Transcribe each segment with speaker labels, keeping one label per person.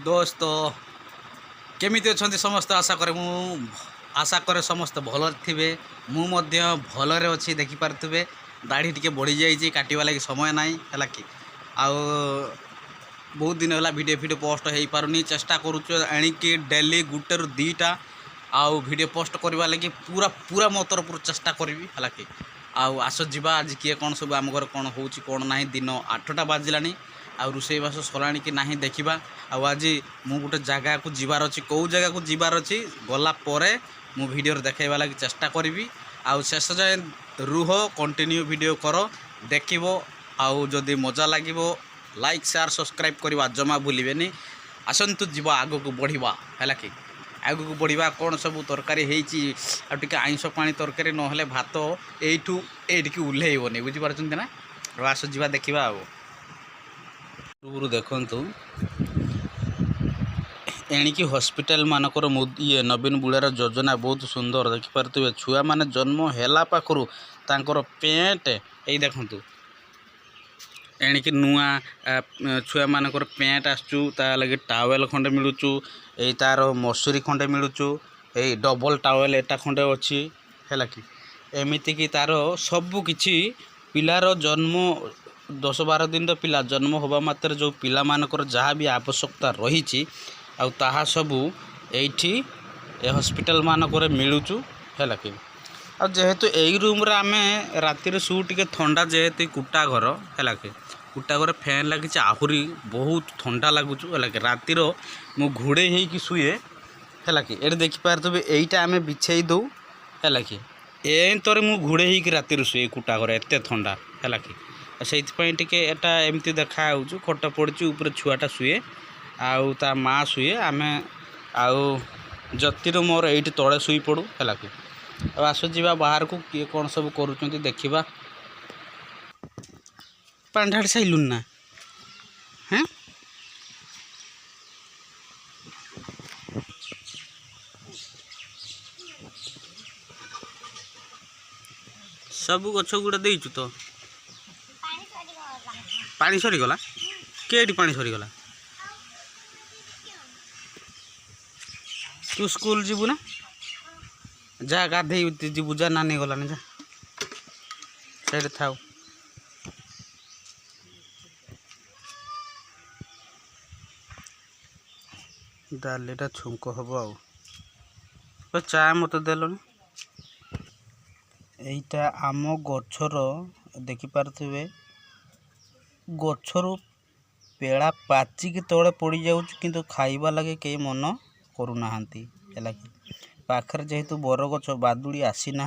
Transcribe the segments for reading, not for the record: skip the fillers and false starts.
Speaker 1: दोस्त केमिति अछंती समस्त आशा करे समस्त भल थे मुझे भलरे अच्छी देखिपे दाढ़ी टी बढ़ी जाइए काटवा लगी समय ना है कि आउ बहुत दिन है वीडियो पोस्ट हो पारनी चेष्टा करुचु एणिकी डेली गुटे रु दीटा आउ वीडियो पोस्ट करवा लगी पूरा पूरा मो तरफ चेष्टा करी है कि आउ आस जा आज किए कौन सब आम घर कौन हो कौन ना दिन 8टा बाजिलानी आ रोषेईबास सराणी कि ना देखा आज मु गोटे जगह को जीवार अच्छी कौ जगह को जीवार अच्छी गला मु वीडियो देखा लगी चेष्टा करी आउ शेष जाए रुह कंटिन्यू वीडियो कर देख आउ जदि मजा लगे लाइक शेयर सब्सक्राइब करवा जमा भूलें आसतु जीव आग को बढ़िया है कि आग को बढ़िया कौन सब तरकारी होती आइंस पानी तरकारी ना भात यू ये उल्लेबनी बुझीपार ना आस जा देखा देखु एणिकी हॉस्पिटल मानकर ये नवीन बुढ़ार योजना बहुत सुंदर देखिपे छुआ माने जन्म है पाखु तांकर पेंट यही देखु एणिकी नुआ छुआ मानकर पेंट आसचु लगे टावेल खंडे मिलूचु यही तार मसूरी खंडे मिलूचु यही डबल टावेल एटा खंडे अच्छी है कि एमती कि तार सबू किछि पिलार जन्म 10-12 दिन पिला जन्म होबा मात्र जो पिला मानकर जहाँ भी आवश्यकता रही आहा सबू एठी ए हॉस्पिटल मानकर मिलूचु है कि आ जेहेतु यही रूम रे आमे रातिर शू टिके ठंडा जेहेतु कुटा घर है कि कुटा घर फैन लगी आहुरी बहुत ठंडा लगुच है कि रातिर मु घोड़े होगी शुए है कि ये देखिपारे यहीटा आम बिछे दौ है कि एतर मु घोड़े होगी रातिर शुए कुटा घर एत ठंडा है कि से एटा एमती देखा खट पड़ी ऊपर छुआटा शुए आउ ता माँ शुए आम आउ जतिर मोर ये तले शुई पड़ू है कि आस जा बाहर को किए कौन सब करुँच देखा पानी ढाड़ी साइलुन ना हाँ सब गछ गुड़ा देचु तो पानी सरीगला केटी पानी सरीगला तू स्कूल जीवु ना जा गाधे जीवु जा नानी गलानी जा से था डालीटा छुंक हम आ चा मत देलनि यहीटा आम गछर देखिपे गछर पेड़ा पाचिकी तले पड़ जाऊँ किंतु खाइबा लगे कई मन करूना है पाखर जेहेतु बरगछ बादुड़ी आसी ना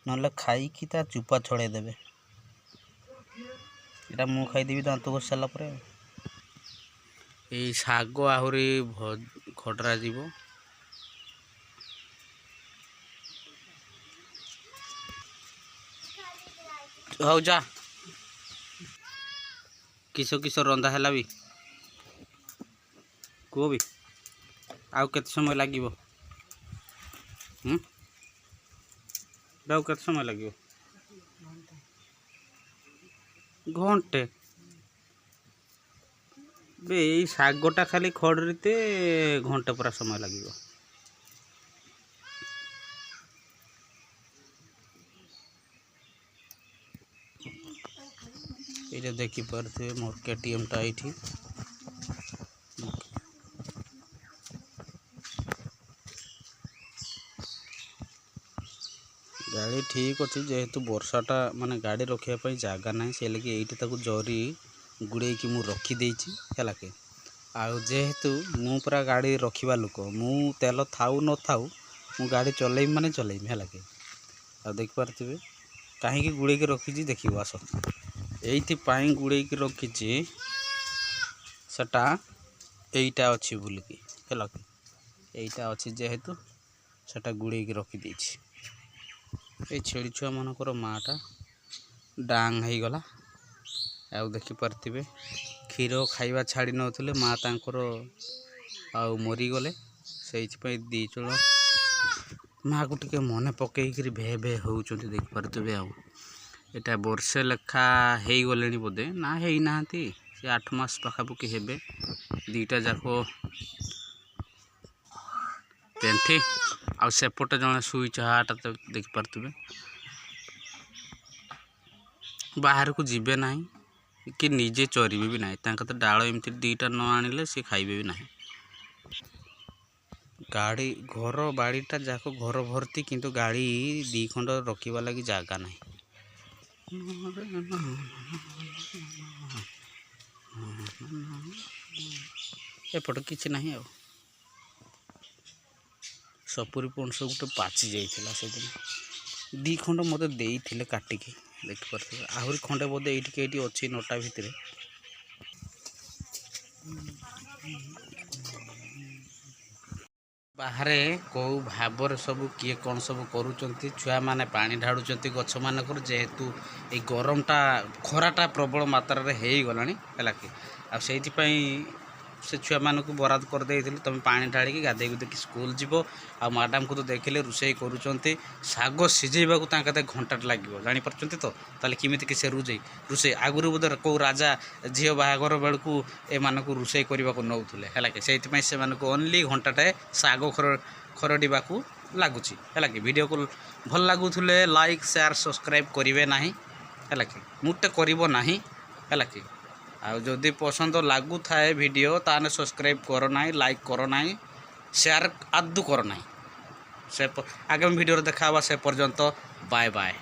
Speaker 1: ना खाईकी ता चुपा छड़े देवे इटा मु खाईदेवी दांत घोष सारापर ये शाग आहरी खटरा जीव हौ जा किस किस रंधा है भी कह भी आउ के समय लगे आउ के समय लगे घंटे बे शागटा खाली खड़ते घंटे पूरा समय लगे ये देखिपे मोर केटीएम टा ये गाड़ी ठीक अच्छे जेहेतु वर्षाटा माने गाड़ी रखापी जगह ना से लगे ये जरी गुड़े कि मुझे रखीदे है कि आउ जेहेतु मु पूरा गाड़ी रखा लोक मु तेल थाऊ न थाऊ मु गाड़ी चलेबी माने चलेबी है कि आ देखिपे कहीं गुड़े की रखी देख आस ये गुड़े की रखी सेटा यहीटा अच्छी बोलिकी है कि यहीटा अच्छी जेहेतु सेटा गुड़े की रखीदे ये छेड़ी छुआ मनकर माटा डांग हो गला आ देखिपे क्षीर खाइबा छाड़ी नौले माँ तांकर आउ मरीगले से दी चल माँ को टिके मन पकईकि भे भे होती देखिपे आटा वर्षे लेखा हो गले बोधे ना है ना सी 8 मास पाखापाखि हे दुईटा जाक पेंथी आ सेपटे जड़े शुईच हाटा तो देखिपे बाहर को जीवे ना कि निजे चरवे भी ना तो डाल एमती दुईटा न आनिले सी खाइबे भी ना गाड़ी घर बाड़ीटा जाक घर भर्ती किंतु गाड़ी दी खंड रखा लगी जगह ना एपट कि ना आ सपुरी पणस गोटे पाची जाइला से दिन दी खंड मत देते काटिकी देखिपे आहरी खंडे बोधे ये अच्छी नोटा भितर बाहर कौ भाव सब किए कौन सब करुँच छुआ मैंने पानी ढाड़ुंट गछ मानक जेहेतु ये गरमटा खराटा प्रबल मात्रा हो गला है कि आई से छुआ मानक बराद करदे तुम पानी ढाड़ी गाधे गुधे स्कूल जीव आ मैडम को तो देखिले रोषे करुँच शाग सीझेबा घंटा लगे जापार तो ताले किमिति कि से रोषे आगुरी बोधे कौ राजा झील बाहागर बेलू एमानक रोषे करने को नौले है से ओनली घंटाटे शाग खरड़ा को लगुच है कि वीडियो को भल लगुले लाइक शेयर सब्सक्राइब करेंगे ना है कि मुटे करना है कि आदि पसंद लगु थाए वीडियो ताने सब्सक्राइब करो ना लाइक करो ना शेयर आदु करो ना से आगामी वीडियो देखा से पर्यंत बाय बाय।